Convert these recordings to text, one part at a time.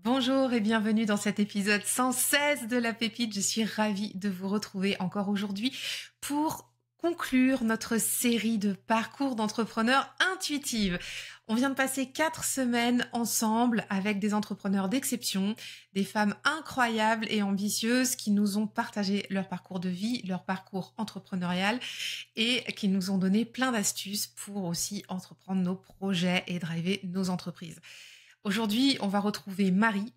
Bonjour et bienvenue dans cet épisode 116 de La Pépite. Je suis ravie de vous retrouver encore aujourd'hui pour conclure notre série de parcours d'entrepreneurs intuitifs. On vient de passer 4 semaines ensemble avec des entrepreneurs d'exception, des femmes incroyables et ambitieuses qui nous ont partagé leur parcours de vie, leur parcours entrepreneurial et qui nous ont donné plein d'astuces pour aussi entreprendre nos projets et driver nos entreprises. Aujourd'hui, on va retrouver Marie,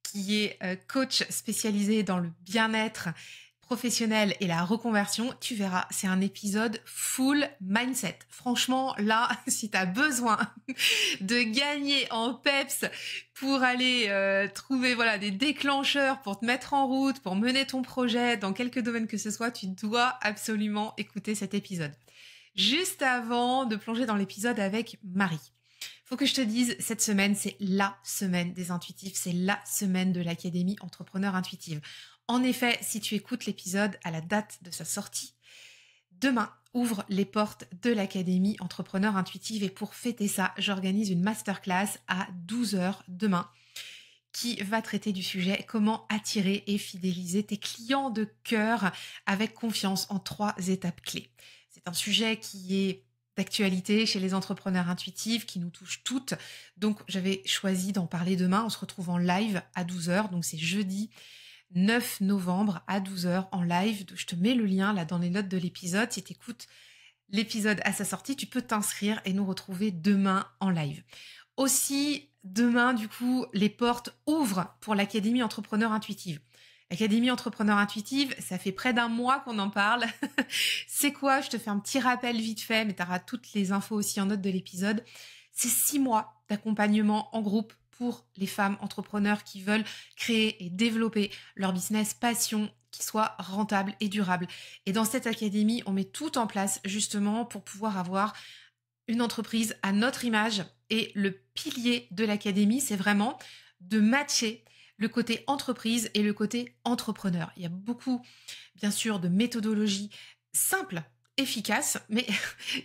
qui est coach spécialisée dans le bien-être professionnel et la reconversion. Tu verras, c'est un épisode full mindset. Franchement, là, si tu as besoin de gagner en peps pour aller trouver des déclencheurs pour te mettre en route, pour mener ton projet dans quelque domaine que ce soit, tu dois absolument écouter cet épisode. Juste avant de plonger dans l'épisode avec Marie, faut que je te dise, cette semaine, c'est la semaine des intuitifs, c'est la semaine de l'Académie Entrepreneur Intuitive. En effet, si tu écoutes l'épisode à la date de sa sortie, demain ouvre les portes de l'Académie Entrepreneur Intuitive et pour fêter ça, j'organise une masterclass à 12h demain qui va traiter du sujet comment attirer et fidéliser tes clients de cœur avec confiance en 3 étapes clés. C'est un sujet qui est d'actualité chez les entrepreneurs intuitifs qui nous touchent toutes. Donc, j'avais choisi d'en parler demain. On se retrouve en live à 12h. Donc, c'est jeudi 9 novembre à 12h en live. Je te mets le lien là dans les notes de l'épisode. Si tu écoutes l'épisode à sa sortie, tu peux t'inscrire et nous retrouver demain en live. Aussi, demain, du coup, les portes ouvrent pour l'Académie Entrepreneur Intuitive. L'Académie Entrepreneur Intuitive, ça fait près d'un mois qu'on en parle. C'est quoi? Je te fais un petit rappel vite fait, mais tu auras toutes les infos aussi en note de l'épisode. C'est 6 mois d'accompagnement en groupe pour les femmes entrepreneurs qui veulent créer et développer leur business passion qui soit rentable et durable. Et dans cette académie, on met tout en place justement pour pouvoir avoir une entreprise à notre image. Et le pilier de l'académie, c'est vraiment de matcher le côté entreprise et le côté entrepreneur. Il y a beaucoup, bien sûr, de méthodologies simples, efficaces, mais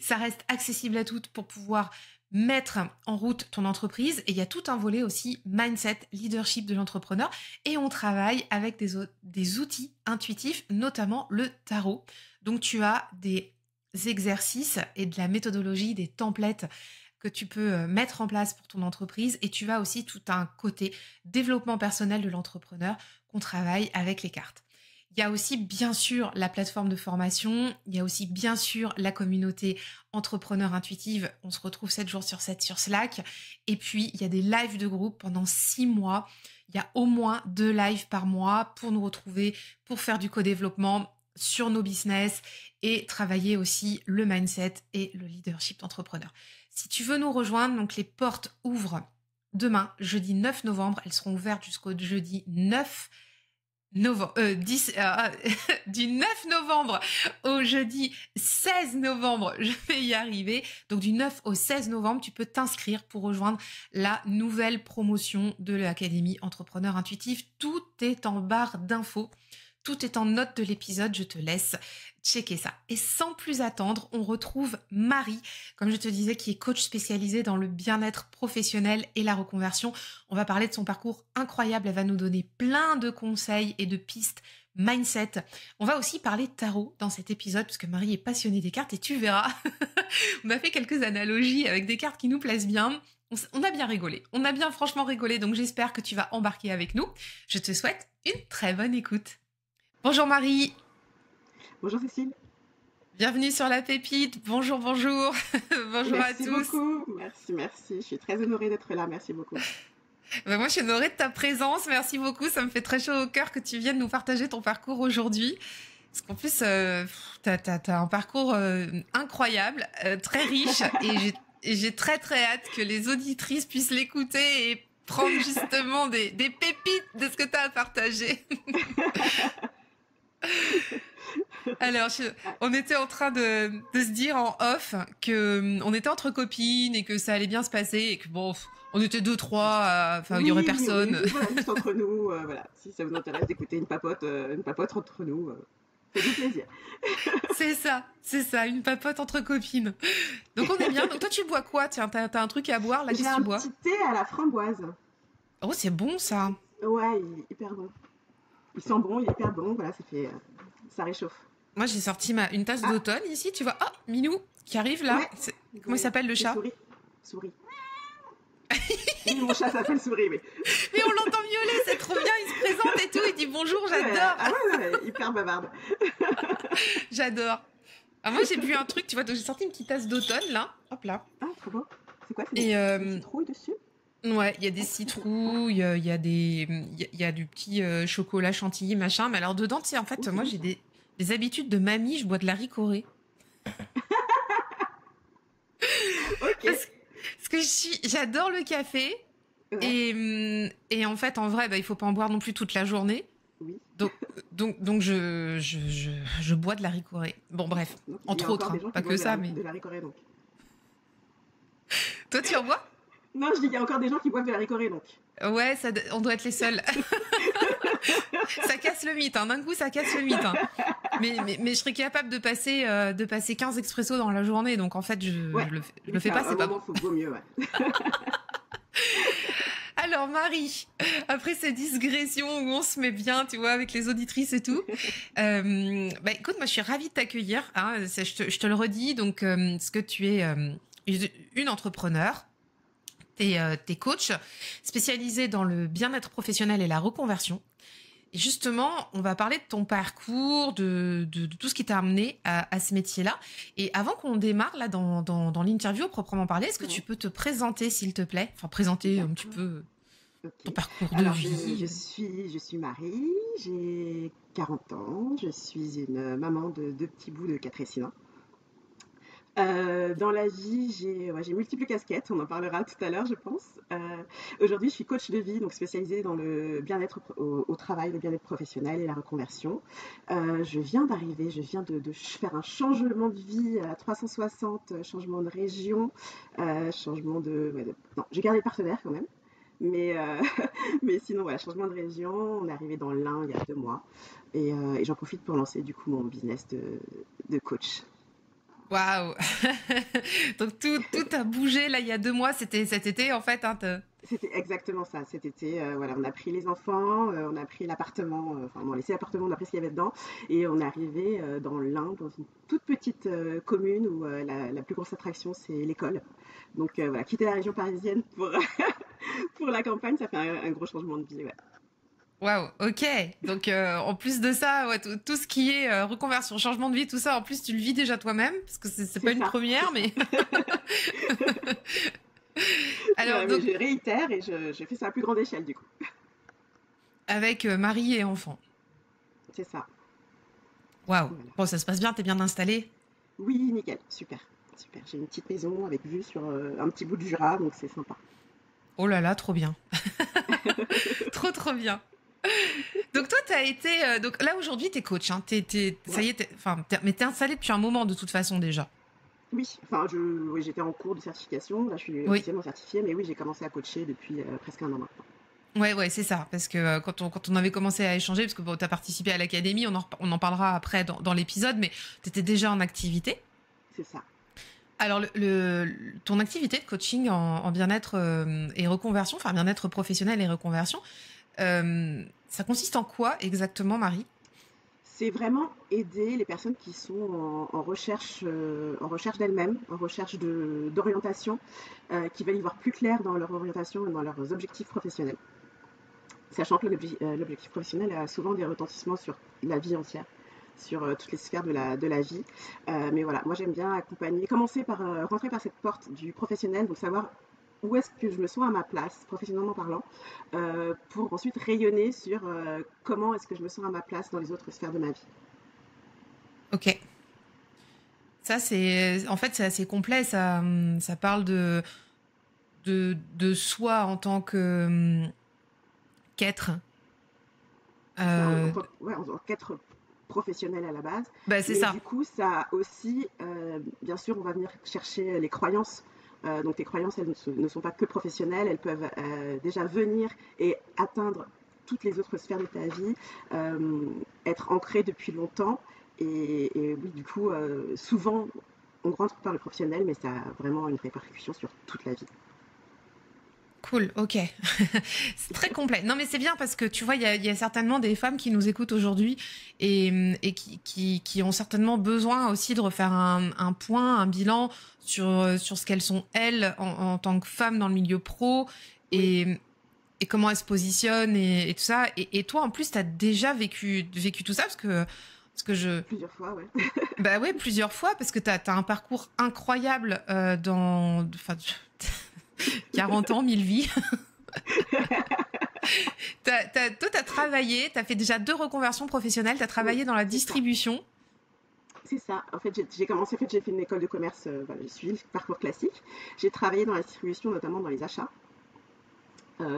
ça reste accessible à toutes pour pouvoir mettre en route ton entreprise. Et il y a tout un volet aussi mindset, leadership de l'entrepreneur. Et on travaille avec des outils intuitifs, notamment le tarot. Donc, tu as des exercices et de la méthodologie, des templates que tu peux mettre en place pour ton entreprise et tu as aussi tout un côté développement personnel de l'entrepreneur qu'on travaille avec les cartes. Il y a aussi bien sûr la plateforme de formation, il y a aussi bien sûr la communauté entrepreneur intuitive, on se retrouve 7 jours sur 7 sur Slack et puis il y a des lives de groupe pendant 6 mois, il y a au moins 2 lives par mois pour nous retrouver, pour faire du co-développement sur nos business et travailler aussi le mindset et le leadership d'entrepreneur. Si tu veux nous rejoindre, donc les portes ouvrent demain, jeudi 9 novembre. Elles seront ouvertes jusqu'au jeudi 9 novembre, du 9 novembre au jeudi 16 novembre. Je vais y arriver. Donc du 9 au 16 novembre, tu peux t'inscrire pour rejoindre la nouvelle promotion de l'Académie Entrepreneur Intuitif. Tout est en barre d'infos. Tout est en note de l'épisode, je te laisse checker ça. Et sans plus attendre, on retrouve Marie, comme je te disais, qui est coach spécialisée dans le bien-être professionnel et la reconversion. On va parler de son parcours incroyable, elle va nous donner plein de conseils et de pistes mindset. On va aussi parler de tarot dans cet épisode, parce que Marie est passionnée des cartes et tu verras, on a fait quelques analogies avec des cartes qui nous plaisent bien. On a bien rigolé, on a bien franchement rigolé, donc j'espère que tu vas embarquer avec nous. Je te souhaite une très bonne écoute. Bonjour Marie. Bonjour Cécile. Bienvenue sur La Pépite. Bonjour, bonjour. Bonjour merci à tous. Merci beaucoup. Merci. Je suis très honorée d'être là. Merci beaucoup. Moi, je suis honorée de ta présence. Merci beaucoup. Ça me fait très chaud au cœur que tu viennes nous partager ton parcours aujourd'hui. Parce qu'en plus, t'as un parcours incroyable, très riche. Et j'ai très, très hâte que les auditrices puissent l'écouter et prendre justement des pépites de ce que tu as à partager. Alors, on était en train de se dire en off que on était entre copines et que ça allait bien se passer et que bon, on était 2-3, il y aurait personne. Oui, voilà, juste entre nous, voilà. Si ça vous intéresse d'écouter une papote entre nous, c'est du plaisir. C'est ça, une papote entre copines. Donc on est bien. Donc toi, tu bois quoi? Tiens, t'as un truc à boire là? Qu'est-ce que tu bois? J'ai un petit thé à la framboise. Oh, c'est bon ça. Ouais, il est hyper bon. Il sent bon, il est hyper bon, voilà, ça réchauffe. Moi, j'ai sorti une tasse Ah, d'automne ici, tu vois. Oh, Minou qui arrive là. ouais, Comment il s'appelle le c'est chat? Souris. Souris. Oui, mon chat s'appelle Souris, mais. Mais on l'entend miauler, c'est trop bien, il se présente et tout, il dit bonjour, Ouais, j'adore, ah ouais, hyper bavarde. j'adore. Ah, moi, j'ai bu un truc, tu vois, donc j'ai sorti une petite tasse d'automne là. Hop là. Ah, trop beau. C'est quoi, Et des citrouilles dessus? ouais, il y a des Ah, trop beau. citrouilles, il y a il y a du petit chocolat chantilly, machin. Mais alors dedans, tu sais, en Oh, fait, c'est moi, bon j'ai ça. des habitudes de mamie, je bois de la ricorée. Ok. Parce que j'adore le café. Ouais, Et en fait, en vrai, bah, il faut pas en boire non plus toute la journée. oui. Donc, donc je bois de la ricorée. Bon, bref, Donc, il y a entre encore autres, des hein, gens qui pas que boivent ça, mais. de la ricorée, donc. Toi, tu en bois? Non, je dis, il y a encore des gens qui boivent de la ricorée, donc. Ouais, on doit être les seuls. Ça casse le mythe, hein. D'un coup, ça casse le mythe, hein. Mais je serais capable de passer 15 expressos dans la journée, donc en fait, Ouais. je Oui, le c'est fais pas, un c'est pas bon. moment, vaut mieux, ouais. Alors, Marie, après cette digression où on se met bien, tu vois, avec les auditrices et tout, bah écoute, moi, je suis ravie de t'accueillir, hein. Je te le redis, donc, ce que tu es une entrepreneur. T'es coach spécialisé dans le bien-être professionnel et la reconversion. Et justement, on va parler de ton parcours, de tout ce qui t'a amené à ce métier-là. Et avant qu'on démarre là dans l'interview proprement parler, est-ce que tu Ouais. peux te présenter, s'il te plaît? Enfin, présenter un petit D'accord. peu ton Ok. parcours de Alors, vie. je suis Marie, j'ai 40 ans, je suis une maman de deux petits bouts de 4 et 6 ans. Dans la vie, j'ai multiples casquettes, on en parlera tout à l'heure, je pense. Aujourd'hui, je suis coach de vie, donc spécialisée dans le bien-être au travail, le bien-être professionnel et la reconversion. Je viens d'arriver, je viens de faire un changement de vie à 360, changement de région, changement non, j'ai gardé le partenaire quand même. Mais, mais sinon, voilà, changement de région. On est arrivé dans l'Ain il y a 2 mois. Et j'en profite pour lancer du coup mon business de coach. Waouh. Donc tout a bougé là il y a 2 mois. C'était cet été en fait, hein. C'était exactement ça. Cet été, voilà, on a pris les enfants, on a pris l'appartement, enfin, on a laissé l'appartement, on a pris ce qu'il y avait dedans, et on est arrivé dans l'Ain, dans une toute petite commune où la plus grosse attraction, c'est l'école. Donc voilà, quitter la région parisienne pour, pour la campagne, ça fait un gros changement de vie. Ouais. Waouh, ok. Donc en plus de ça, ouais, tout ce qui est reconversion, changement de vie, tout ça, en plus tu le vis déjà toi-même, parce que c'est pas une C'est première, ça. mais alors Voilà, mais donc je réitère et je fais ça à plus grande échelle du coup. avec mari et enfant. C'est ça. Waouh. Voilà. Bon, ça se passe bien, t'es bien installé. Oui, nickel, super. Super. J'ai une petite maison avec vue sur un petit bout du Jura, donc c'est sympa. Oh là là, trop bien. Trop bien. Donc toi, t'as été donc là aujourd'hui, t'es coach, hein. Ça Ouais. y est, enfin, mais t'es installé depuis un moment de toute façon déjà. Oui, enfin, oui, j'étais en cours de certification. Là, je suis Oui. officiellement certifiée, mais oui, j'ai commencé à coacher depuis presque un an maintenant. Ouais, c'est ça. Parce que quand on avait commencé à échanger, parce que bon, tu as participé à l'académie, on en parlera après dans l'épisode, mais tu étais déjà en activité. C'est ça. Alors, ton activité de coaching en bien-être et reconversion, enfin bien-être professionnel et reconversion, ça consiste en quoi exactement, Marie? C'est vraiment aider les personnes qui sont en recherche d'elles-mêmes, en recherche d'orientation, qui veulent y voir plus clair dans leur orientation et dans leurs objectifs professionnels. Sachant que l'objectif professionnel a souvent des retentissements sur la vie entière, sur toutes les sphères de la vie. Mais voilà, moi j'aime bien accompagner, commencer par rentrer par cette porte du professionnel, donc savoir où est-ce que je me sens à ma place, professionnellement parlant, pour ensuite rayonner sur comment est-ce que je me sens à ma place dans les autres sphères de ma vie. Ok. Ça, en fait, c'est assez complet. Ça parle de soi en tant qu'être. C'est ça, Euh, en tant qu'être professionnel à la base. bah, c'est Mais ça. du coup, ça aussi, bien sûr, on va venir chercher les croyances. Donc les croyances, elles ne sont pas que professionnelles, elles peuvent déjà venir et atteindre toutes les autres sphères de ta vie, être ancrées depuis longtemps. Et oui, du coup, souvent, on rentre par le professionnel, mais ça a vraiment une répercussion sur toute la vie. Cool, ok. C'est très complet. Non, mais c'est bien parce que tu vois, il y a certainement des femmes qui nous écoutent aujourd'hui et qui ont certainement besoin aussi de refaire un point, un bilan sur ce qu'elles sont, elles, en tant que femmes dans le milieu pro Oui, et, et comment elles se positionnent et tout ça. Et toi, en plus, tu as déjà vécu tout ça parce que plusieurs fois, ouais. bah ouais, plusieurs fois parce que tu as un parcours incroyable enfin, 40 ans, 1000 vies. Toi, tu as travaillé, tu as fait déjà 2 reconversions professionnelles, tu as Oui, travaillé dans la c'est ça. distribution. C'est ça. En fait, j'ai commencé, en fait, j'ai fait une école de commerce, voilà, j'ai suivi le parcours classique. J'ai travaillé dans la distribution, notamment dans les achats,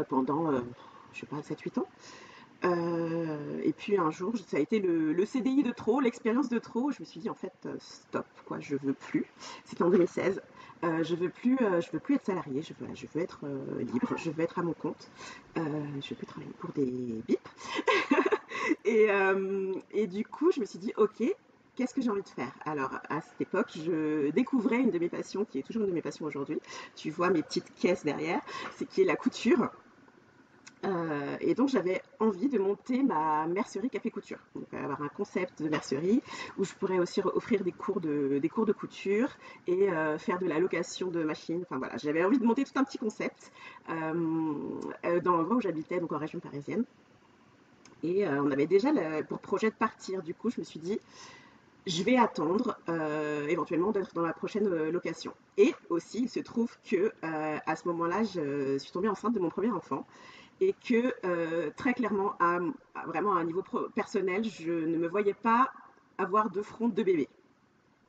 pendant, je sais pas, 7-8 ans. Et puis un jour, ça a été le CDI de trop, l'expérience de trop. Je me suis dit, en fait, stop, quoi, je veux plus. C'était en 2016. Je veux plus être salariée, je veux être libre, je veux être à mon compte. Je veux plus travailler pour des bips. Et du coup, je me suis dit, ok, qu'est-ce que j'ai envie de faire? Alors, à cette époque, je découvrais une de mes passions, qui est toujours une de mes passions aujourd'hui. Tu vois mes petites caisses derrière, c'est qui est la couture. Et donc j'avais envie de monter ma mercerie café couture, donc avoir un concept de mercerie où je pourrais aussi offrir des cours de couture et faire de la location de machines. Enfin voilà, j'avais envie de monter tout un petit concept dans l'endroit où j'habitais, donc en région parisienne. Et on avait déjà pour projet de partir. Du coup, je me suis dit, je vais attendre éventuellement d'être dans la prochaine location. Et aussi, il se trouve que à ce moment-là, je suis tombée enceinte de mon premier enfant et que très clairement, vraiment à un niveau personnel, je ne me voyais pas avoir deux fronts, deux bébés.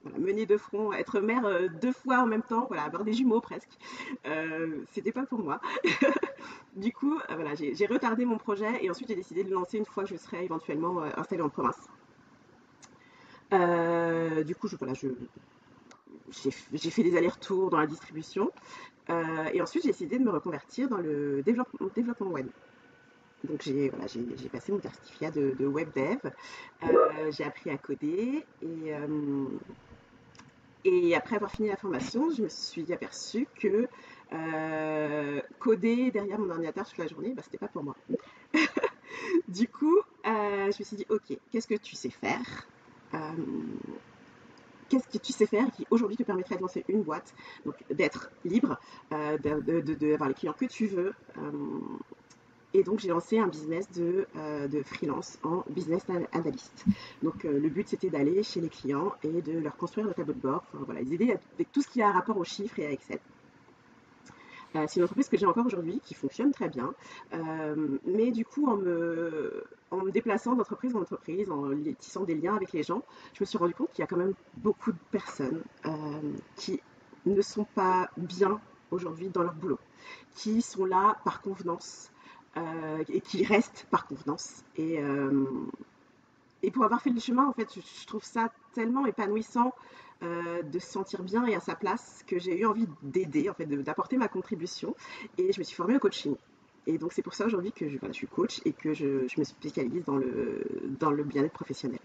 Voilà, mener deux fronts, être mère deux fois en même temps, voilà, avoir des jumeaux presque, c'était pas pour moi. Du coup, voilà, j'ai retardé mon projet et ensuite j'ai décidé de le lancer une fois que je serais éventuellement installée en province. Du coup, voilà, j'ai fait des allers-retours dans la distribution et ensuite j'ai décidé de me reconvertir dans le développement web. Donc j'ai passé mon certificat de web dev, j'ai appris à coder et après avoir fini la formation, je me suis aperçue que coder derrière mon ordinateur toute la journée, bah, c'était pas pour moi. Du coup, je me suis dit, ok, qu'est-ce que tu sais faire? Euh, Qu'est-ce que tu sais faire qui aujourd'hui te permettrait de lancer une boîte, donc d'être libre, d'avoir les clients que tu veux. Et donc j'ai lancé un business de freelance en business analyst. Donc le but c'était d'aller chez les clients et de leur construire le tableau de bord, enfin, voilà, les aider avec tout ce qui a rapport aux chiffres et à Excel. C'est une entreprise que j'ai encore aujourd'hui, qui fonctionne très bien. Mais du coup, en me déplaçant d'entreprise en entreprise, en tissant des liens avec les gens, je me suis rendu compte qu'il y a quand même beaucoup de personnes qui ne sont pas bien aujourd'hui dans leur boulot, qui sont là par convenance et qui restent par convenance. Et pour avoir fait le chemin, en fait, je trouve ça tellement épanouissant de se sentir bien et à sa place que j'ai eu envie d'aider, en fait, d'apporter ma contribution. Et je me suis formée au coaching. Et donc c'est pour ça aujourd'hui que voilà, je suis coach et que je me spécialise dans le bien-être professionnel.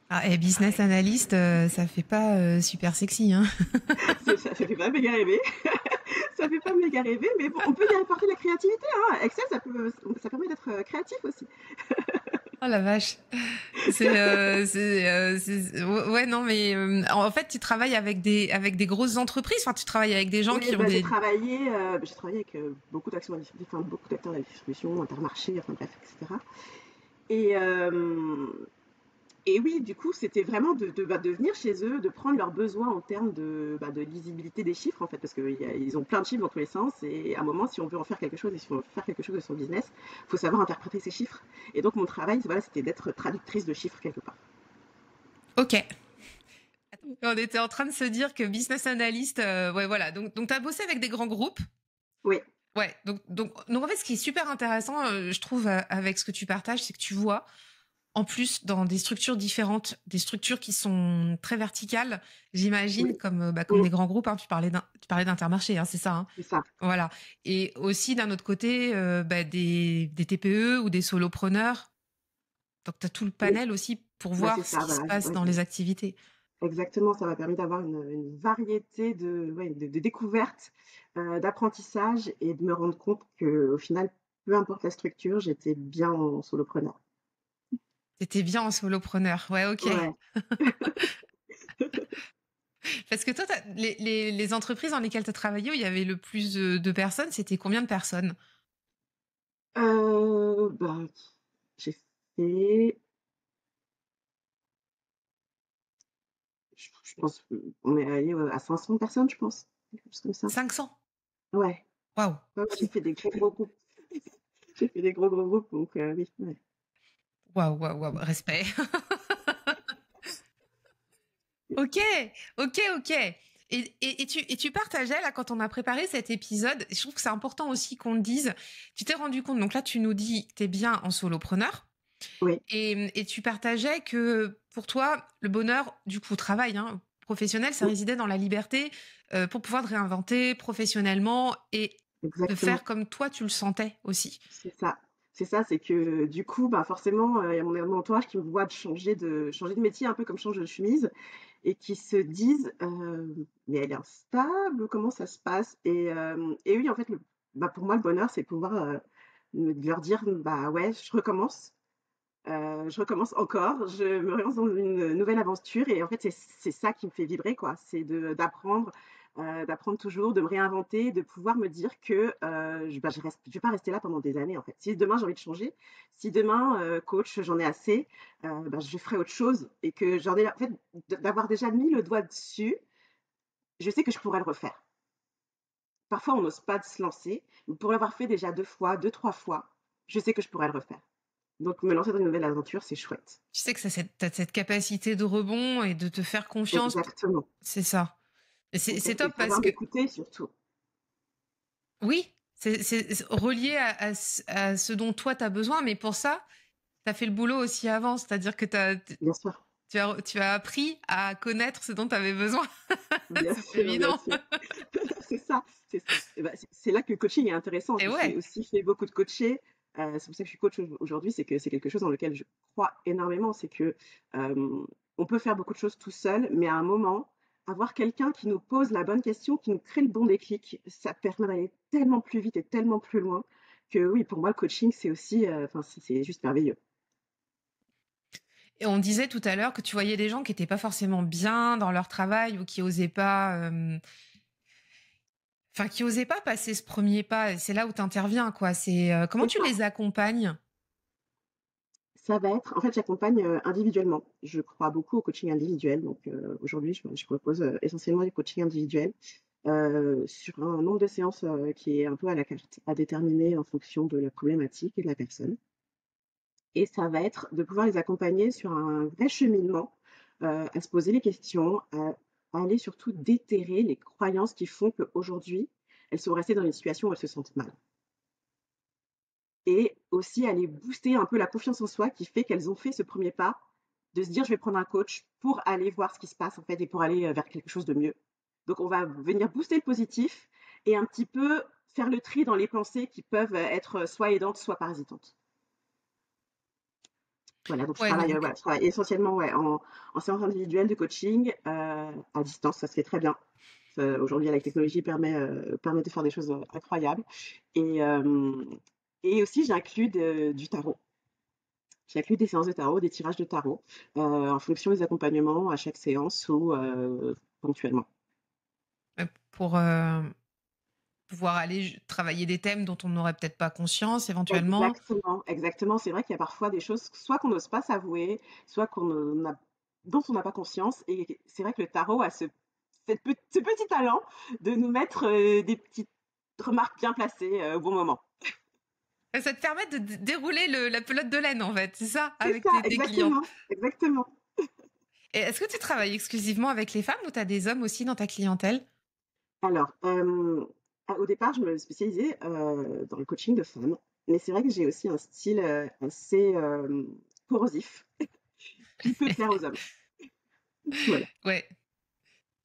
Ah, et business analyst, ça fait pas super sexy, hein. Ça fait pas méga rêver, ça fait pas méga rêver, mais bon, on peut y apporter de la créativité. Hein. Excel, ça permet d'être créatif aussi. Oh la vache. Ouais, non, mais en fait, tu travailles avec des grosses entreprises. Enfin, tu travailles avec des gens Oui, qui ont bah, des. j'ai travaillé avec beaucoup enfin, beaucoup d'acteurs de la distribution, Intermarché, enfin bref, etc. Et, et oui, du coup, c'était vraiment de venir chez eux, de prendre leurs besoins en termes de lisibilité des chiffres, en fait, parce qu'ils ont plein de chiffres dans tous les sens, et à un moment, si on veut en faire quelque chose, et si on veut faire quelque chose de son business, il faut savoir interpréter ces chiffres. Et donc, mon travail, voilà, c'était d'être traductrice de chiffres quelque part. Ok. On était en train de se dire que business analyst, ouais, voilà. Donc tu as bossé avec des grands groupes. Oui, Ouais. Donc en fait, ce qui est super intéressant, je trouve, avec ce que tu partages, c'est que tu vois, en plus, dans des structures différentes, des structures qui sont très verticales, oui, j'imagine, comme mm, des grands groupes. Hein, tu parlais d'Intermarché, hein, c'est ça. Hein. c'est ça. Voilà. Et aussi, d'un autre côté, des TPE ou des solopreneurs. Donc, tu as tout le Oui, panel aussi pour bah, c'est voir ce ça, qui se voilà. passe Ouais, dans les activités. exactement, ça m'a permis d'avoir une variété de découvertes, d'apprentissage et de me rendre compte qu'au final, peu importe la structure, j'étais bien en solopreneur. T'étais bien en solopreneur. Ouais, ok. Ouais. Parce que toi, les entreprises dans lesquelles tu as travaillé où il y avait le plus de personnes, c'était combien de personnes? Bah, j'ai fait, je pense, on est allé à 500 personnes, je pense, quelque chose comme ça. 500. Ouais, Waouh. ouais, ouais, j'ai fait des gros groupes. J'ai fait des gros groupes, donc oui, ouais. Waouh, waouh, waouh. Respect. Ok, ok, ok. Et tu partageais, là, quand on a préparé cet épisode, je trouve que c'est important aussi qu'on le dise, tu t'es rendu compte, donc là, tu nous dis que t'es bien en solopreneur, Oui, et tu partageais que pour toi, le bonheur, du coup, au travail, hein, professionnel, ça oui, résidait dans la liberté pour pouvoir te réinventer professionnellement et de exactement. faire comme toi, tu le sentais aussi. C'est ça. C'est ça, c'est que du coup, bah forcément, il y a mon entourage qui me voit changer de métier un peu comme je change de chemise et qui se disent mais elle est instable, comment ça se passe? Et oui, en fait, bah, pour moi, le bonheur, c'est pouvoir leur dire bah ouais, je recommence encore, je me relance dans une nouvelle aventure et en fait, c'est ça qui me fait vibrer, quoi. C'est d'apprendre toujours, de me réinventer, de pouvoir me dire que je vais pas rester là pendant des années, en fait. Si demain j'ai envie de changer, si demain, coach, j'en ai assez, bah, je ferai autre chose et que j'en ai, en fait, d'avoir déjà mis le doigt dessus, je sais que je pourrais le refaire. Parfois, on n'ose pas se lancer, mais pour l'avoir fait déjà 2 fois, 2, 3 fois, je sais que je pourrais le refaire. Donc, me lancer dans une nouvelle aventure, c'est chouette. Tu sais que t'as cette capacité de rebond et de te faire confiance. Exactement. C'est ça. Et c'est Exact, et top parce savoir que, m'écouter surtout. oui, c'est relié à ce dont toi, tu as besoin, mais pour ça, tu as fait le boulot aussi avant, c'est-à-dire que Bien sûr, tu as appris à connaître ce dont tu avais besoin. bien C'est pas sûr, bien évident. sûr. C'est ça. Et ben, c'est là que le coaching est intéressant. Et J'ai ouais. aussi fait beaucoup de coaching. C'est pour ça que je suis coach aujourd'hui, c'est que c'est quelque chose dans lequel je crois énormément. C'est que on peut faire beaucoup de choses tout seul, mais à un moment, avoir quelqu'un qui nous pose la bonne question, qui nous crée le bon déclic, ça permet d'aller tellement plus vite et tellement plus loin que oui, pour moi, le coaching, c'est aussi, enfin, c'est juste merveilleux. Et on disait tout à l'heure que tu voyais des gens qui étaient pas forcément bien dans leur travail ou qui osaient pas, enfin, qui osaient pas passer ce premier pas. Et c'est là où tu interviens, quoi. C'est comment C'est tu ça. les accompagnes? Ça va être, en fait, j'accompagne individuellement. Je crois beaucoup au coaching individuel. Donc aujourd'hui, je propose essentiellement du coaching individuel sur un nombre de séances qui est un peu à la carte, à déterminer en fonction de la problématique et de la personne. Et ça va être de pouvoir les accompagner sur un vrai cheminement, à se poser les questions, à aller surtout déterrer les croyances qui font qu'aujourd'hui, elles sont restées dans une situation où elles se sentent mal. Et aussi aller booster un peu la confiance en soi qui fait qu'elles ont fait ce premier pas de se dire je vais prendre un coach pour aller voir ce qui se passe en fait et pour aller vers quelque chose de mieux. Donc on va venir booster le positif et un petit peu faire le tri dans les pensées qui peuvent être soit aidantes, soit parasitantes. Voilà, donc Ouais, donc, voilà, je travaille essentiellement ouais, en séance individuelle de coaching à distance, ça se fait très bien. Aujourd'hui, la technologie permet de faire des choses incroyables. Et, euh, et aussi, j'inclus du tarot. J'inclus des séances de tarot, des tirages de tarot, en fonction des accompagnements à chaque séance ou ponctuellement. pour pouvoir aller travailler des thèmes dont on n'aurait peut-être pas conscience éventuellement. Exactement, exactement. C'est vrai qu'il y a parfois des choses, soit qu'on n'ose pas s'avouer, soit dont on n'a pas conscience. Et c'est vrai que le tarot a ce petit talent de nous mettre des petites remarques bien placées au bon moment. Ça te permet de dérouler la pelote de laine, en fait, c'est ça, C'est avec ça, tes clients. exactement, exactement. Et est-ce que tu travailles exclusivement avec les femmes ou tu as des hommes aussi dans ta clientèle? Alors, au départ, je me spécialisais dans le coaching de femmes, mais c'est vrai que j'ai aussi un style assez corrosif qui peut plaire aux hommes. Voilà. Ouais.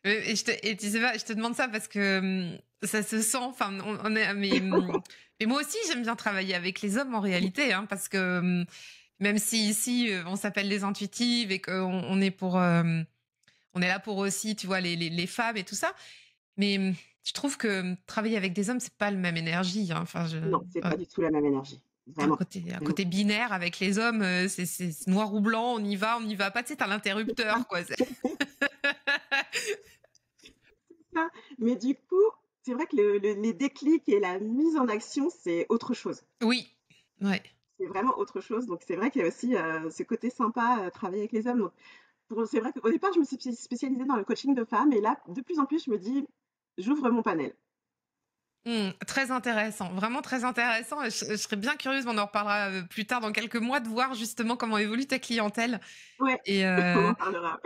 Et tu sais pas, je te demande ça parce que ça se sent. Enfin, on est. Mais moi aussi, j'aime bien travailler avec les hommes en réalité, hein, parce que même si ici on s'appelle les intuitives et qu'on on est on est là pour aussi, tu vois, les femmes et tout ça. Mais je trouve que travailler avec des hommes, c'est pas la même énergie, hein. Enfin, Non, c'est pas du tout la même énergie. il y a Vraiment. un Vraiment. côté binaire avec les hommes, c'est noir ou blanc, on y va pas, tu sais, t'as l'interrupteur, quoi. Ça. Mais du coup, c'est vrai que les déclics et la mise en action, c'est autre chose. Oui, ouais. C'est vraiment autre chose. Donc, c'est vrai qu'il y a aussi ce côté sympa, travailler avec les hommes. Donc, c'est vrai qu'au départ, je me suis spécialisée dans le coaching de femmes. Et là, de plus en plus, je me dis, j'ouvre mon panel. Très intéressant, vraiment très intéressant. Je serais bien curieuse, mais on en reparlera plus tard dans quelques mois, de voir justement comment évolue ta clientèle. Ouais, Et on en parlera.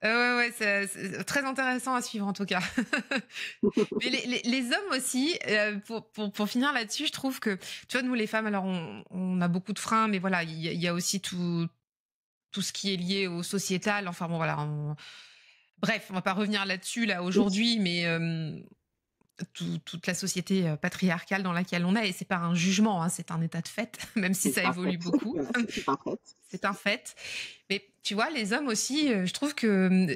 ouais, c'est très intéressant à suivre en tout cas. Mais les hommes aussi, pour finir là-dessus, je trouve que, tu vois, nous les femmes, alors on a beaucoup de freins, mais voilà, il y a aussi tout ce qui est lié au sociétal. Enfin bon, voilà. Bref, on va pas revenir là-dessus là aujourd'hui, mais toute la société patriarcale dans laquelle on est, et c'est pas un jugement, hein, c'est un état de fait, même si C'est ça un évolue fait. beaucoup. Voilà, c'est un fait. C'est un fait. Mais tu vois, les hommes aussi, je trouve que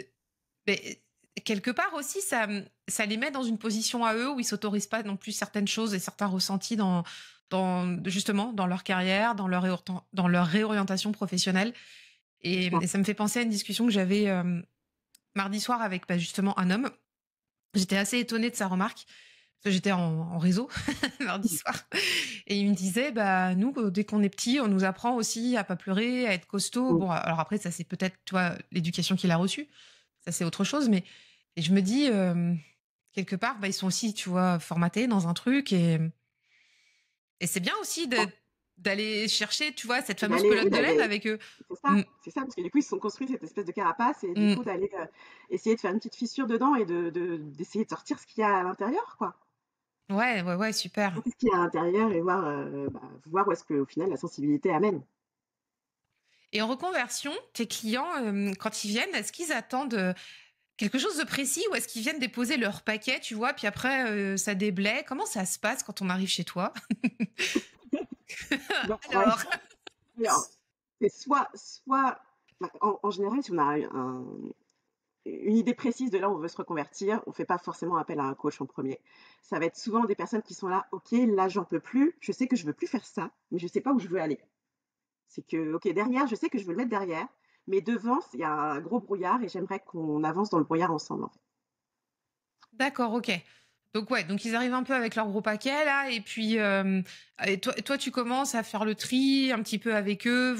mais, quelque part aussi, ça les met dans une position à eux où ils s'autorisent pas non plus certaines choses et certains ressentis justement dans leur carrière, dans leur réorientation professionnelle. C'est ça. Et ça me fait penser à une discussion que j'avais mardi soir avec justement un homme. J'étais assez étonnée de sa remarque. Parce que j'étais en réseau mardi soir. Et il me disait, bah, nous, dès qu'on est petit, on nous apprend aussi à pas pleurer, à être costaud. Mm. Bon, alors après, ça, c'est peut-être, tu vois, l'éducation qu'il a reçue. Ça, c'est autre chose. Mais et je me dis, quelque part, bah, ils sont aussi, tu vois, formatés dans un truc. Et c'est bien aussi d'aller chercher, tu vois, cette fameuse D'aller, oui, pelote de laine avec eux. Mm, c'est ça, parce que du coup, ils se sont construits cette espèce de carapace et du mm. coup, d'aller essayer de faire une petite fissure dedans et d'essayer de sortir ce qu'il y a à l'intérieur, quoi. Ouais, super. Sortir ce qu'il y a à l'intérieur et voir où est-ce que, au final, la sensibilité amène. Et en reconversion, tes clients, quand ils viennent, est-ce qu'ils attendent quelque chose de précis ou est-ce qu'ils viennent déposer leur paquet, tu vois, puis après, ça déblaye? Comment ça se passe quand on arrive chez toi? Bah, Alors? alors, c'est en général, si on a une idée précise de là où on veut se reconvertir, on fait pas forcément appel à un coach en premier. Ça va être souvent des personnes qui sont là, ok, là j'en peux plus, je sais que je veux plus faire ça, mais je sais pas où je veux aller. C'est que, ok, derrière, je sais que je veux le mettre derrière, mais devant, il y a un gros brouillard et j'aimerais qu'on avance dans le brouillard ensemble, en fait. D'accord, OK. Donc ouais, donc ils arrivent un peu avec leur gros paquet là et puis, et toi, tu commences à faire le tri un petit peu avec eux,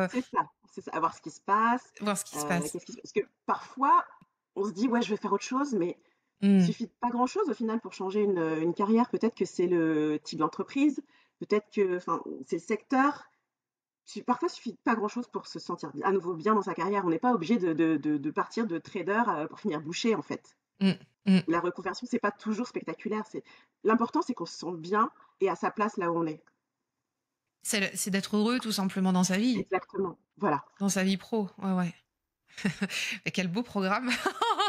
C'est ça, à voir ce qui se passe, voir ce qui se passe. parce que parfois, on se dit, ouais, je veux faire autre chose, mais il Mmh. suffit de pas grand-chose au final pour changer une carrière. Peut-être que c'est le type d'entreprise, peut-être que, enfin, c'est le secteur. Parfois, il suffit de pas grand-chose pour se sentir à nouveau bien dans sa carrière. On n'est pas obligé de partir de trader pour finir boucher, en fait. Mmh. Mmh. La reconversion, c'est pas toujours spectaculaire. L'important, c'est qu'on se sente bien et à sa place là où on est. C'est d'être heureux tout simplement dans sa vie, Exactement. Voilà. dans sa vie pro. Ouais. Mais quel beau programme!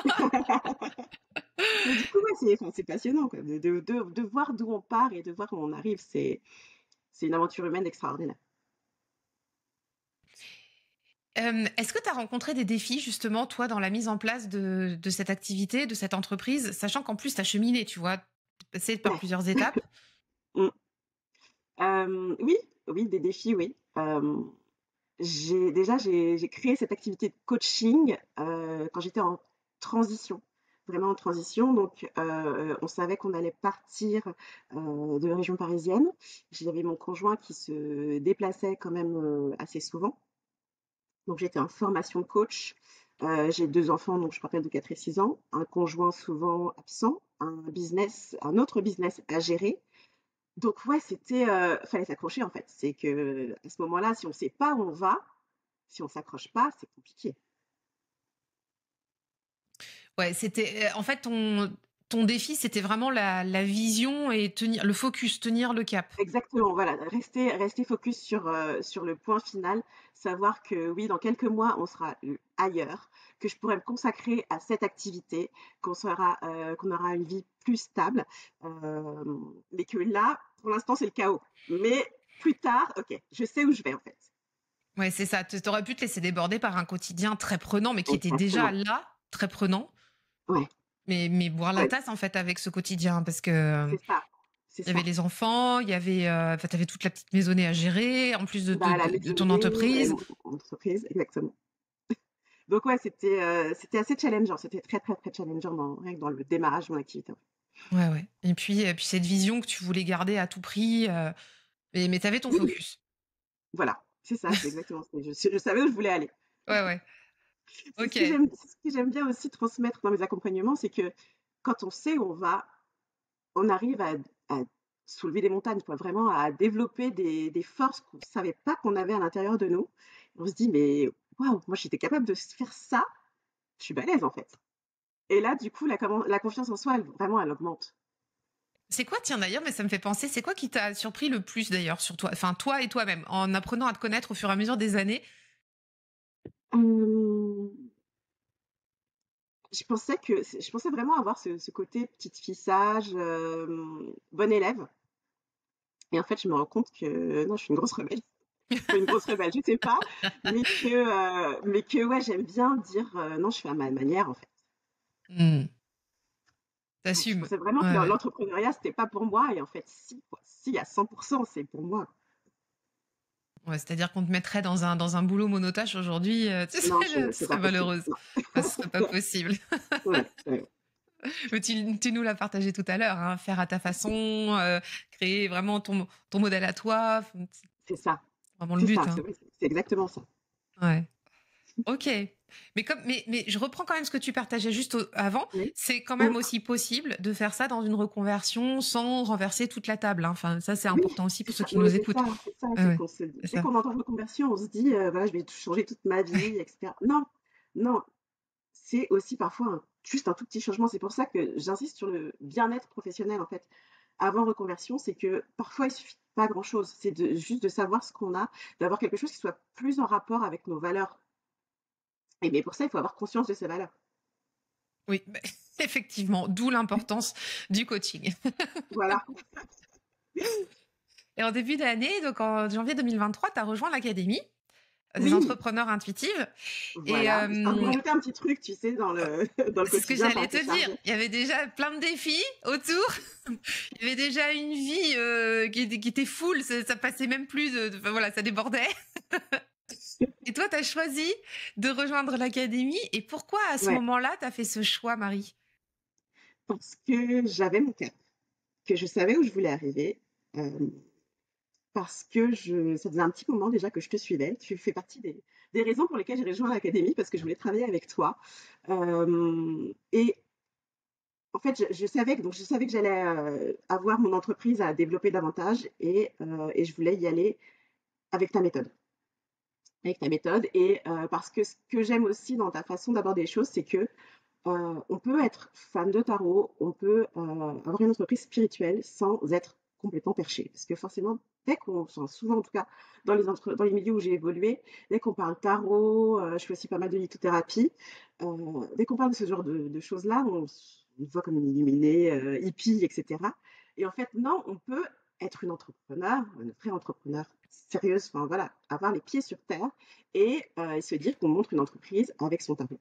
Mais du coup, ouais, c'est passionnant, quoi, de voir d'où on part et de voir où on arrive. C'est une aventure humaine extraordinaire. Est-ce que tu as rencontré des défis justement, toi, dans la mise en place de cette activité, de cette entreprise? Sachant qu'en plus tu as cheminé, tu vois? Tu es passée par Ouais. plusieurs étapes. Mm. Oui, oui, des défis, oui. J'ai créé cette activité de coaching quand j'étais en transition, vraiment en transition. Donc, on savait qu'on allait partir de la région parisienne. J'avais mon conjoint qui se déplaçait quand même assez souvent. Donc, j'étais en formation de coach. J'ai 2 enfants, donc je rappelle de 4 et 6 ans, un conjoint souvent absent, un autre business à gérer. Donc ouais, fallait s'accrocher en fait. C'est que à ce moment-là, si on sait pas où on va, si on s'accroche pas, c'est compliqué. Ouais, c'était en fait ton défi, c'était vraiment la vision et tenir le focus, tenir le cap. Exactement, voilà, rester focus sur le point final, savoir que oui, dans quelques mois, on sera ailleurs, que je pourrais me consacrer à cette activité, qu'on aura une vie plus stable, mais que là, pour l'instant, c'est le chaos. Mais plus tard, ok, je sais où je vais en fait. Ouais, c'est ça. Tu aurais pu te laisser déborder par un quotidien très prenant, mais qui était déjà Exactement. là, très prenant. Ouais, Mais boire la ouais, tasse, en fait, avec ce quotidien, parce que c'est ça, c'est il y avait ça. les enfants, il y avait, enfin, t'avais toute la petite maisonnée à gérer, en plus Bah, la de ton maisonnée, entreprise. mon entreprise, exactement. Donc ouais, c'était assez challengeant, c'était très, très, très challengeant rien que dans le démarrage de mon activité. Ouais, ouais. Et puis cette vision que tu voulais garder à tout prix, mais t'avais ton Oui, focus. voilà, c'est ça, c'est exactement ça. Je savais où je voulais aller. Ouais, ouais. C'est Ok. ce que j'aime bien aussi transmettre dans mes accompagnements, c'est que quand on sait où on va, on arrive à soulever des montagnes, quoi, vraiment à développer des forces qu'on ne savait pas qu'on avait à l'intérieur de nous. On se dit, mais waouh, moi j'étais capable de faire ça, je suis balèze en fait. Et là, du coup, la confiance en soi, vraiment, elle augmente. C'est quoi, tiens d'ailleurs, mais ça me fait penser, c'est quoi qui t'a surpris le plus d'ailleurs sur toi, enfin toi et toi-même, en apprenant à te connaître au fur et à mesure des années? Hum, je pensais vraiment avoir ce côté petite fille sage, bonne élève. Et en fait, je me rends compte que non, je suis une grosse rebelle. Enfin, une grosse rebelle, je sais pas, mais que ouais, j'aime bien dire non, je fais à ma manière en fait. Hmm. Ouais, je T'assumes. pensais vraiment Ouais, que ouais. l'entrepreneuriat, c'était pas pour moi, et en fait, si, quoi. Si, à 100%, c'est pour moi. Ouais, c'est-à-dire qu'on te mettrait dans un boulot monotache aujourd'hui, tu Non, sais, tu c'est serais pas possible. malheureuse. Non. Enfin, ce serait pas possible. Ouais, ouais, Mais tu nous l'as partagé tout à l'heure, hein, faire à ta façon, créer vraiment ton modèle à toi, enfin, c'est c'est ça. vraiment le C'est but, ça, hein. c'est exactement ça. Ouais. Ok. Mais je reprends quand même ce que tu partageais juste avant. Oui. C'est quand Mm. même aussi possible de faire ça dans une reconversion sans renverser toute la table, hein. Enfin, ça, c'est Oui, important aussi c'est pour ceux ça. qui Non, mais nous écoutent. c'est ça, Ouais, c'est ouais, qu'on se, c'est dès ça. qu'on entend reconversion, on se dit, voilà, je vais changer toute ma vie, etc. Non, non, c'est aussi parfois juste un tout petit changement. C'est pour ça que j'insiste sur le bien-être professionnel, en fait. Avant reconversion, c'est que parfois, il suffit pas grand-chose. C'est juste de savoir ce qu'on a, d'avoir quelque chose qui soit plus en rapport avec nos valeurs. Et mais pour ça, il faut avoir conscience de ces valeurs. Oui, effectivement, d'où l'importance du coaching. Voilà, Et en début d'année, donc en janvier 2023, tu as rejoint l'académie des oui, entrepreneurs intuitives. Et voilà. Pour rajouter un petit truc, tu sais, dans dans le c'est ce que quotidien, pas j'allais assez te dire. chargé. Il y avait déjà plein de défis autour. Il y avait déjà une vie qui était full. Ça passait même plus enfin, voilà, ça débordait. Et toi, tu as choisi de rejoindre l'académie. Et pourquoi à ce Ouais, moment-là, tu as fait ce choix, Marie? parce que j'avais mon cap, que je savais où je voulais arriver. euh, Parce que ça faisait un petit moment déjà que je te suivais. Tu fais partie des raisons pour lesquelles j'ai rejoint l'académie, parce que je voulais travailler avec toi. Et en fait, je savais que j'allais avoir mon entreprise à développer davantage, et je voulais y aller avec ta méthode. Avec ta méthode. Et parce que ce que j'aime aussi dans ta façon d'aborder les choses, c'est que on peut être fan de tarot, on peut avoir une entreprise spirituelle sans être complètement perché. Parce que forcément, dès qu'on, enfin, souvent en tout cas, dans les milieux où j'ai évolué, dès qu'on parle tarot, je fais aussi pas mal de lithothérapie, dès qu'on parle de ce genre de choses-là, on se voit comme une illuminée, hippie, etc. Et en fait, non, on peut être une vraie entrepreneur sérieuse, enfin voilà, avoir les pieds sur terre, et se dire qu'on montre une entreprise avec son tarot.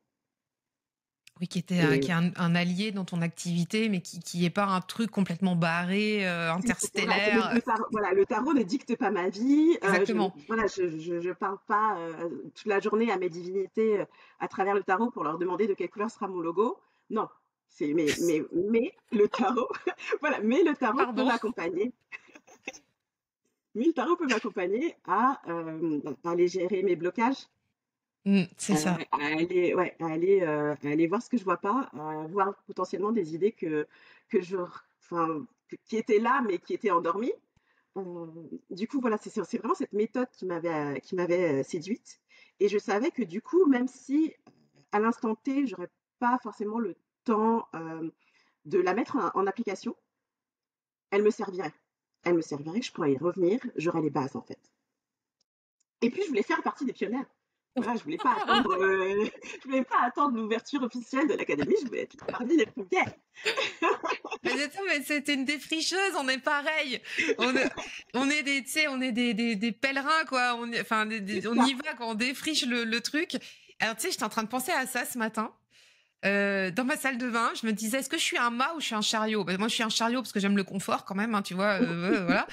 Oui, Et qui est un allié dans ton activité, mais qui est pas un truc complètement barré, voilà, interstellaire. voilà, le tarot ne dicte pas ma vie. Exactement. Voilà, je parle pas toute la journée à mes divinités à travers le tarot pour leur demander de quelle couleur sera mon logo. Non, mais le tarot, voilà, mais le tarot peut Pardon. m'accompagner. Mais le tarot peut m'accompagner à aller gérer mes blocages, C'est ça. à aller voir ce que je vois pas, à voir potentiellement des idées que enfin, qui étaient là mais qui étaient endormies. Du coup, voilà, c'est vraiment cette méthode qui m'avait séduite. Et je savais que du coup, même si à l'instant T, j'aurais pas forcément le temps de la mettre en application, elle me servirait. Elle me servirait, je pourrais y revenir, j'aurais les bases en fait. Et puis, je voulais faire partie des pionnières. Voilà, je voulais pas attendre l'ouverture officielle de l'académie, je voulais être parmi les premières. Mais c'était une défricheuse, on est pareil. On est, on est des, tu sais, on est des pèlerins, quoi. C'est On ça. y va quand on défriche le truc. Alors, tu sais, j'étais en train de penser à ça ce matin. dans ma salle de bain, je me disais, est-ce que je suis un mât ou je suis un chariot? Moi, je suis un chariot parce que j'aime le confort quand même, hein, tu vois. Voilà.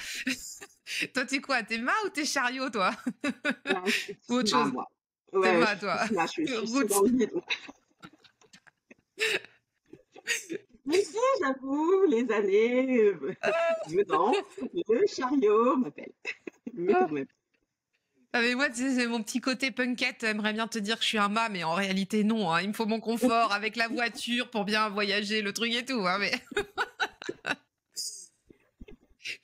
Toi, t'es quoi? T'es mât ou t'es chariot, toi? Ouais, je suis Ou plus autre ma, chose? moi. T'es Ouais, je mât, suis toi. plus ma, je suis Roots. souvent liée. Mais si, j'avoue, les années venant, le chariot m'appelle. Mais quand même. Ah mais moi, tu sais, c'est mon petit côté punkette. J'aimerais bien te dire que je suis un mât, mais en réalité, non. Hein. Il me faut mon confort avec la voiture pour bien voyager, le truc et tout. Hein,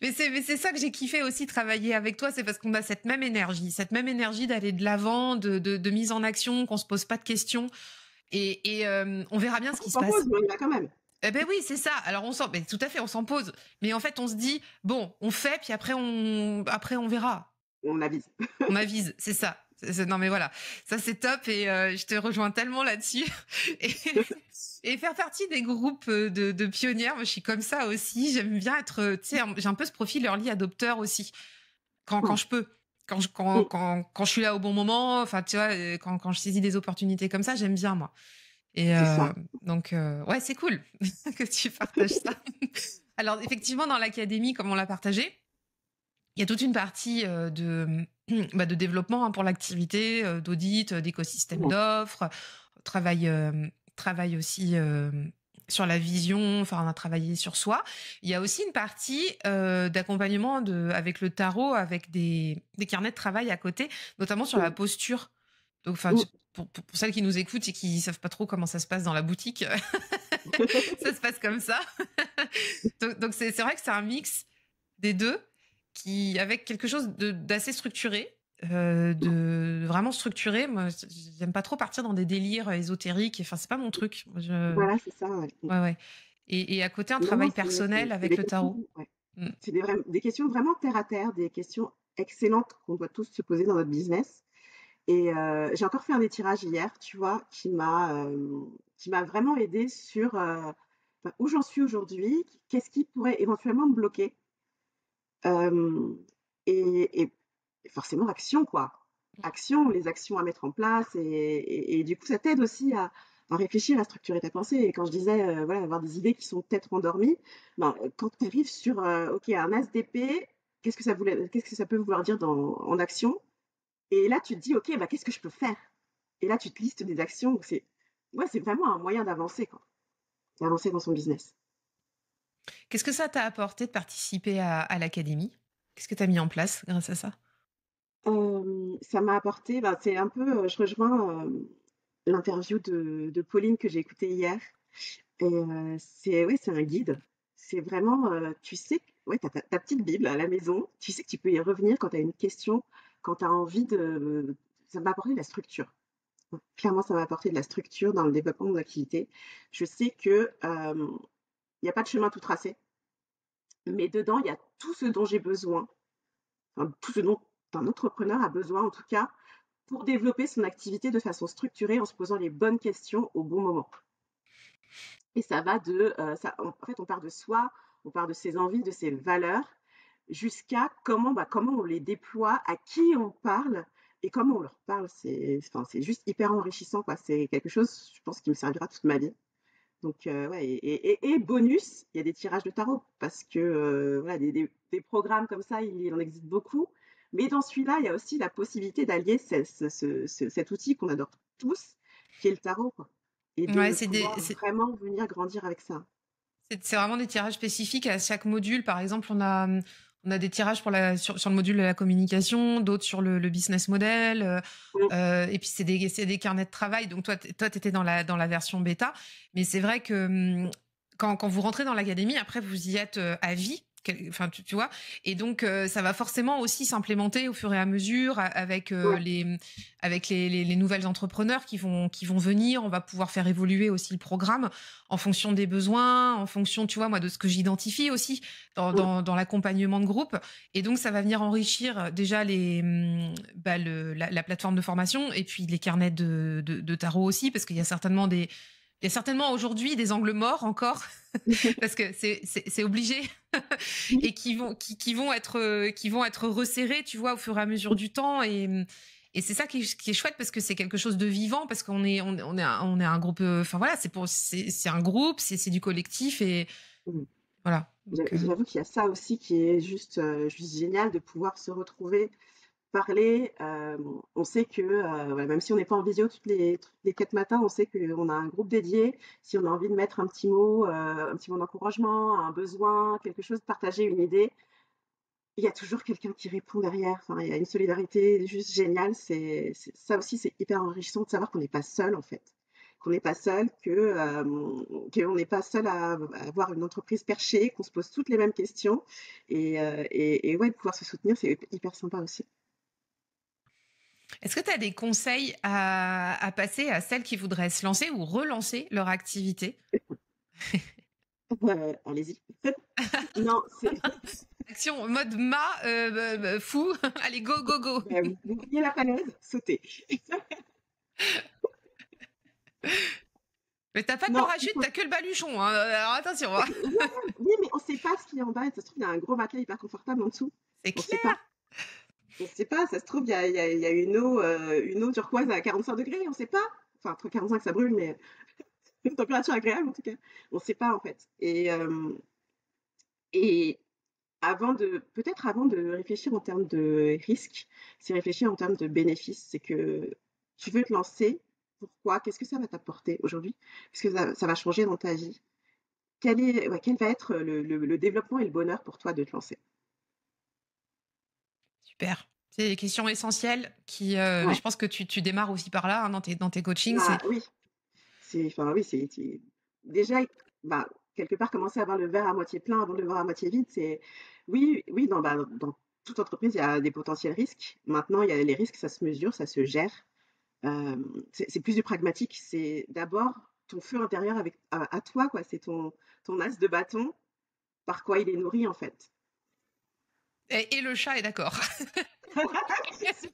mais c'est ça que j'ai kiffé aussi travailler avec toi. C'est parce qu'on a cette même énergie d'aller de l'avant, de mise en action, qu'on se pose pas de questions. Et on verra bien ce On qui se s'en passe. pose, mais on y va quand même. Eh ben oui, c'est ça. Alors mais tout à fait, on s'en pose. Mais en fait, on se dit, bon, on fait, puis après on verra. On avise. On avise, c'est ça. Non mais voilà, ça c'est top et je te rejoins tellement là-dessus. Et, et faire partie des groupes de pionnières, moi je suis comme ça aussi. J'aime bien être, tu sais, j'ai un peu ce profil early adopteur aussi, quand je peux. Quand je suis là au bon moment, enfin tu vois, quand je saisis des opportunités comme ça, j'aime bien moi. Et C'est ça. donc ouais, c'est cool que tu partages ça. Alors effectivement, dans l'académie, comme on l'a partagé, il y a toute une partie de développement hein, pour l'activité, d'audit, d'écosystème d'offres, travail aussi sur la vision, enfin on a travaillé sur soi. Il y a aussi une partie d'accompagnement avec le tarot, avec des carnets de travail à côté, notamment sur la posture. Donc, enfin, pour celles qui nous écoutent et qui savent pas trop comment ça se passe dans la boutique, ça se passe comme ça. donc c'est vrai que c'est un mix des deux avec quelque chose d'assez structuré, de vraiment structuré. Moi, j'aime pas trop partir dans des délires ésotériques. Enfin, c'est pas mon truc. Voilà, c'est ça. Ouais. Ouais. Et à côté, un Non, travail non, personnel c'est avec des le questions, tarot. ouais. Mm. C'est des questions vraiment terre à terre, des questions excellentes qu'on doit tous se poser dans notre business. Et j'ai encore fait un étirage hier, tu vois, qui m'a vraiment aidé sur où j'en suis aujourd'hui, qu'est-ce qui pourrait éventuellement me bloquer. Euh, et forcément, action, quoi. Action, les actions à mettre en place. Et du coup, ça t'aide aussi à réfléchir, à structurer ta pensée. Et quand je disais, voilà, avoir des idées qui sont peut-être endormies, ben, quand tu arrives sur, OK, un as d'épée, qu'est-ce que ça peut vouloir dire en action? Et là, tu te dis, OK, bah, qu'est-ce que je peux faire? Et là, tu te listes des actions. C'est vraiment un moyen d'avancer, quoi. D'avancer dans son business. Qu'est-ce que ça t'a apporté de participer à l'académie? Qu'est-ce que tu as mis en place grâce à ça? Ça m'a apporté, bah, c'est un peu, je rejoins l'interview de Pauline que j'ai écoutée hier. Et oui, c'est un guide. C'est vraiment, tu sais, ouais, tu as ta petite Bible à la maison. Tu sais que tu peux y revenir quand tu as une question, quand tu as envie de. Ça m'a apporté de la structure. Clairement, ça m'a apporté de la structure dans le développement de mon activité. Je sais que il n'y a pas de chemin tout tracé, mais dedans, il y a tout ce dont j'ai besoin, enfin, tout ce dont un entrepreneur a besoin, en tout cas, pour développer son activité de façon structurée en se posant les bonnes questions au bon moment. Et ça va en fait, on part de soi, on part de ses envies, de ses valeurs, jusqu'à comment on les déploie, à qui on parle et comment on leur parle. C'est juste hyper enrichissant, quoi. C'est quelque chose, je pense, qui me servira toute ma vie. Donc, ouais, et bonus, il y a des tirages de tarot parce que voilà, des programmes comme ça, il en existe beaucoup. Mais dans celui-là, il y a aussi la possibilité d'allier cet outil qu'on adore tous, qui est le tarot, quoi. Et Ouais, de pouvoir vraiment venir grandir avec ça. c'est vraiment des tirages spécifiques à chaque module. Par exemple, on a des tirages sur le module de la communication, d'autres sur le business model. Mm. Et puis, c'est des carnets de travail. Donc, toi, tu étais dans la version bêta. Mais c'est vrai que quand vous rentrez dans l'académie, après, vous y êtes à vie. Enfin, tu vois, et donc ça va forcément aussi s'implémenter au fur et à mesure avec Ouais. les nouvelles entrepreneurs qui vont venir. On va pouvoir faire évoluer aussi le programme en fonction des besoins, en fonction, tu vois, moi, de ce que j'identifie aussi dans l'accompagnement de groupe. Et donc ça va venir enrichir déjà la plateforme de formation et puis les carnets de tarot aussi, parce qu'il y a certainement aujourd'hui des angles morts encore parce que c'est obligé et qui vont être resserrés, tu vois, au fur et à mesure du temps Et c'est ça qui est chouette parce que c'est quelque chose de vivant, parce qu'on est un groupe. Enfin voilà, c'est un groupe, c'est du collectif et Mmh. voilà. Donc, J'avoue qu'il y a ça aussi qui est juste génial de pouvoir se retrouver, parler. On sait que voilà, même si on n'est pas en visio toutes les 4 matins, on sait qu'on a un groupe dédié. Si on a envie de mettre un petit mot d'encouragement, un besoin, quelque chose, de partager une idée, il y a toujours quelqu'un qui répond derrière. Enfin, il y a une solidarité juste géniale. Ça aussi, c'est hyper enrichissant de savoir qu'on n'est pas seul en fait. Qu'on n'est pas seul, qu'on n'est pas seul à avoir une entreprise perchée, qu'on se pose toutes les mêmes questions. Et ouais, de pouvoir se soutenir, c'est hyper sympa aussi. est-ce que tu as des conseils à passer à celles qui voudraient se lancer ou relancer leur activité? Allez-y. Non, c'est Action mode fou. Allez, go, go, go. vous voyez la falaise, sautez. Mais t'as pas de Non, il parachute, faut t'as que le baluchon, hein. Alors attention, hein. oui, mais on sait pas ce qu'il y a en bas. Ça se trouve, il y a un gros matelas hyper confortable en dessous. C'est On sait clair. pas. On sait pas. Ça se trouve, il y a une eau turquoise à 45 degrés. On sait pas. Enfin, entre 45, ça brûle, mais une température agréable en tout cas. On sait pas en fait. Et peut-être avant de réfléchir en termes de risque, c'est réfléchir en termes de bénéfices. C'est que tu veux te lancer. Pourquoi? Qu'est-ce que ça va t'apporter aujourd'hui? Qu'est-ce que ça va changer dans ta vie? Quel va être le développement et le bonheur pour toi de te lancer? Super. C'est des questions essentielles je Ouais, pense que tu démarres aussi par là, hein, dans tes coachings. bah oui, enfin oui, déjà, bah, quelque part commencer à voir le verre à moitié plein avant de le voir à moitié vide, oui, oui, dans toute entreprise, il y a des potentiels risques. Maintenant, il y a les risques, ça se mesure, ça se gère. C'est plus du pragmatique. C'est d'abord ton feu intérieur à toi, quoi. C'est ton as de bâton, par quoi il est nourri, en fait. Et le chat est d'accord.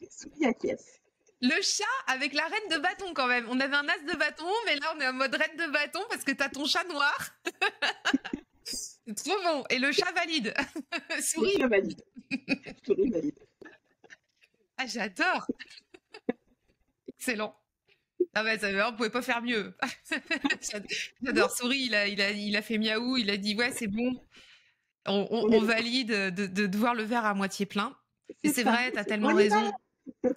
Souris acquiesce. Le chat avec la reine de bâton quand même. On avait un as de bâton, mais là on est en mode reine de bâton parce que t'as ton chat noir. C'est trop bon. Et le chat valide. Oui, Souris. je valide. Souris valide. Ah, j'adore. Excellent. Ah ouais, on pouvait pas faire mieux. J'adore. Souris, il a fait miaou, il a dit ouais, c'est bon. On On est valide de voir le verre à moitié plein. Et C'est c'est ça. vrai, t'as On tellement y va. raison.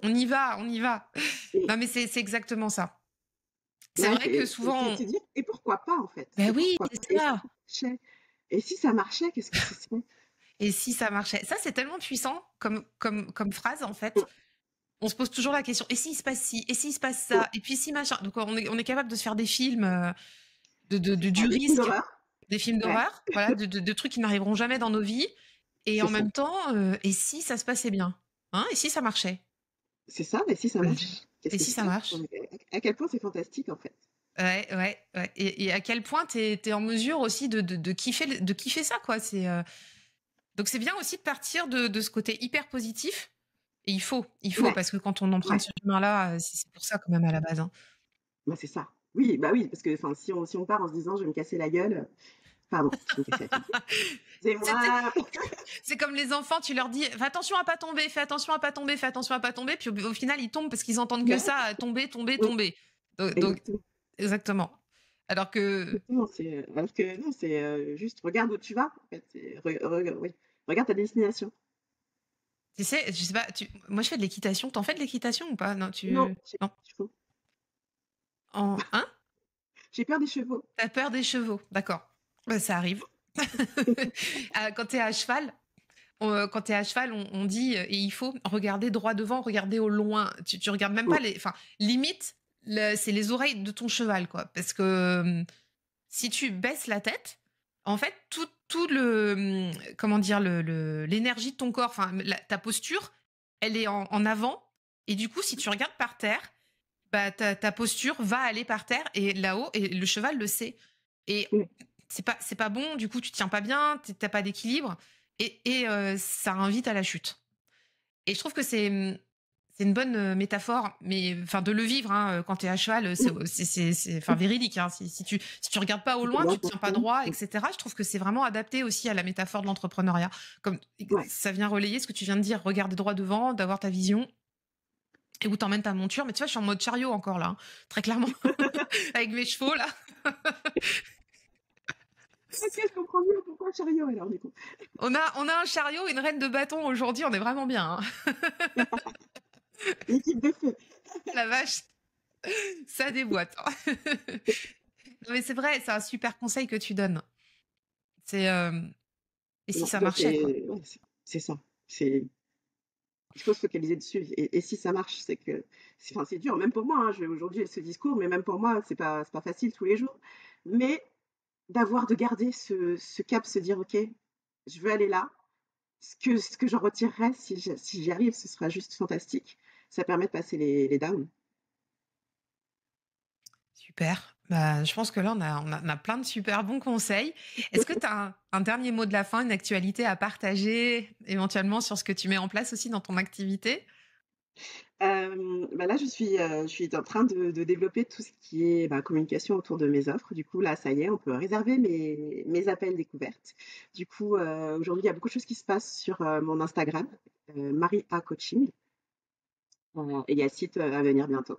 On y va, on y va. Et Non, mais c'est exactement ça. C'est ouais, vrai que souvent, c'est dire et pourquoi pas en fait? ben Et oui, pourquoi pas? c'est ça. Et si ça marchait, qu'est-ce que ce serait? Et si ça marchait? Ça, c'est tellement puissant comme phrase, en fait. On se pose toujours la question, et s'il se passe ci? Et s'il se passe ça? Et puis si machin? Donc, on est capable de se faire des films C'est du ça, des films risque, d'horreur. des films Ouais, d'horreur, voilà, de trucs qui n'arriveront jamais dans nos vies. Et c'est en ça. même temps, et si ça se passait bien? Hein? Et si ça marchait? C'est ça, mais si ça marche, qu'est-ce Et que si ce ça serait? marche? À quel point c'est fantastique en fait. Ouais, ouais, ouais. Et à quel point t'es en mesure aussi de kiffer ça, quoi. Donc c'est bien aussi de partir de ce côté hyper positif. Et il faut, Ouais, parce que quand on emprunte ouais, ce chemin-là, c'est pour ça quand même à la base, hein. bah, c'est ça. Oui, bah oui, parce que enfin, si on part en se disant: «Je vais me casser la gueule», pardon, je vais me casser la gueule. C'est C'est c'est- moi! c'est comme les enfants, tu leur dis fais attention à pas tomber, fais attention à pas tomber, fais attention à pas tomber, puis au final ils tombent parce qu'ils entendent que Bah, ça, tomber, tomber, mmh, tomber. Donc, exactement, exactement. Alors que exactement, alors que non, c'est, juste regarde où tu vas, en fait, oui, regarde ta destination. tu sais, je sais pas, moi je fais de l'équitation. T'en fais de l'équitation ou pas? Non, Non, non. il faut Hein? j'ai peur des chevaux. T'as peur des chevaux, d'accord. Bah, ça arrive. Quand t'es à cheval, on dit et il faut regarder droit devant, regarder au loin. Tu regardes même pas Mmh, enfin, limite, c'est les oreilles de ton cheval, quoi. Parce que si tu baisses la tête, en fait, tout comment dire, l'énergie de ton corps, enfin, ta posture, elle est en avant. Et du coup, si tu regardes par terre, bah, ta posture va aller par terre et là-haut, et le cheval le sait. Et mmh, c'est pas bon, du coup, tu tiens pas bien, t'as pas d'équilibre, et ça invite à la chute. Et je trouve que c'est une bonne métaphore, mais enfin de le vivre, hein, quand t'es à cheval, mmh, enfin véridique, hein. Si tu regardes pas au c'est loin, tellement tu te tiens pas important. droit, etc. Je trouve que c'est vraiment adapté aussi à la métaphore de l'entrepreneuriat. Comme Ouais, ça vient relayer ce que tu viens de dire, regarder droit devant, d'avoir ta vision. et où t'emmènes ta monture. Mais tu vois, je suis en mode chariot encore là, hein, très clairement, avec mes chevaux là. Ok, je comprends mieux pourquoi chariot alors du coup. On a un chariot, une reine de bâton aujourd'hui, on est vraiment bien. Hein. L'équipe de feu. La vache, ça déboîte. Hein. Non, mais c'est vrai, c'est un super conseil que tu donnes. C'est et si Non, ça toi, marchait quoi. c'est ça. C'est il faut se focaliser dessus. Et si ça marche, c'est que enfin, c'est dur, même pour moi. Hein, aujourd'hui, j'ai ce discours, mais même pour moi, c'est pas facile tous les jours. Mais de garder ce cap, se dire, ok, je veux aller là. Ce que j'en retirerai, si j'y arrive, ce sera juste fantastique. Ça permet de passer les downs. Super. Bah, je pense que là, on a plein de super bons conseils. Est-ce que tu as un dernier mot de la fin, une actualité à partager, éventuellement sur ce que tu mets en place aussi dans ton activité? Bah là, je suis en train de développer tout ce qui est communication autour de mes offres. Du coup, là, ça y est, on peut réserver mes appels découvertes. Du coup, aujourd'hui, il y a beaucoup de choses qui se passent sur mon Instagram, Marie A Coaching. Et il y a le site à venir bientôt.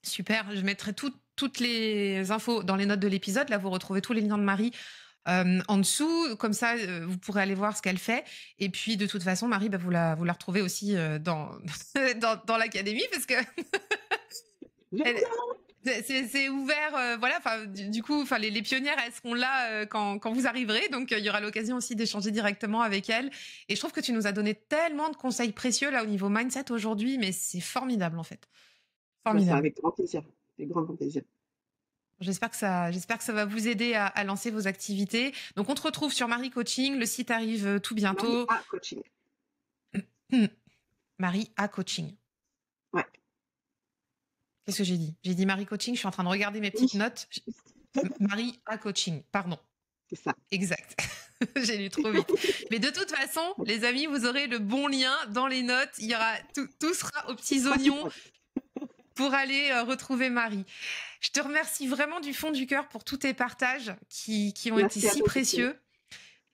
Super. Je mettrai toutes les infos dans les notes de l'épisode. Là, vous retrouvez tous les liens de Marie en dessous. Comme ça, vous pourrez aller voir ce qu'elle fait. Et puis, de toute façon, Marie, bah, vous la retrouvez aussi dans, dans l'académie parce que elle, c'est ouvert, voilà. Enfin, du coup, enfin, les pionnières, elles seront là quand vous arriverez, donc il y aura l'occasion aussi d'échanger directement avec elles. Et je trouve que tu nous as donné tellement de conseils précieux là au niveau mindset aujourd'hui, mais c'est formidable en fait, Bah, c'est formidable. avec grand plaisir. Avec grand, grand plaisir. J'espère que ça va vous aider à lancer vos activités. Donc, on te retrouve sur Marie Coaching. Le site arrive tout Marie bientôt. A Coaching. Marie A Coaching. Ouais. Qu'est-ce que j'ai dit? J'ai dit Marie Coaching. Je suis en train de regarder mes Oui, petites notes. Marie A Coaching. Pardon. c'est ça. Exact. J'ai lu trop vite. Mais de toute façon, les amis, vous aurez le bon lien dans les notes. Il y aura tout sera aux C'est le petits oignons principal. pour aller retrouver Marie. Je te remercie vraiment du fond du cœur pour tous tes partages qui ont été Merci à si toi, Cécile. précieux.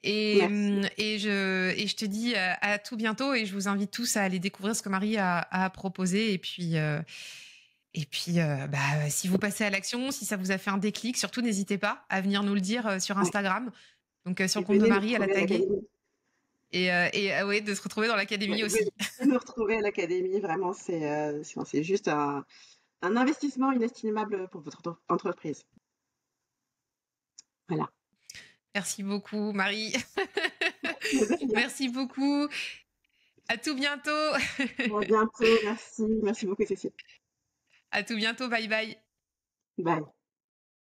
Et, Merci. je te dis à tout bientôt et je vous invite tous à aller découvrir ce que Marie a proposé. Et puis, bah, si vous passez à l'action, si ça vous a fait un déclic, surtout n'hésitez pas à venir nous le dire sur Ouais. Instagram. Donc sur Et le compte de venez nous Marie, elle a retrouver à tagué. l'académie. Et ouais, de se retrouver dans Ouais, l'académie venez aussi. nous retrouver à l'académie. Vraiment, c'est juste un investissement inestimable pour votre entreprise. Voilà. Merci beaucoup, Marie. De rien. Merci beaucoup. À tout bientôt. À bientôt. Merci. Merci beaucoup, Cécile. À tout bientôt. Bye bye. Bye.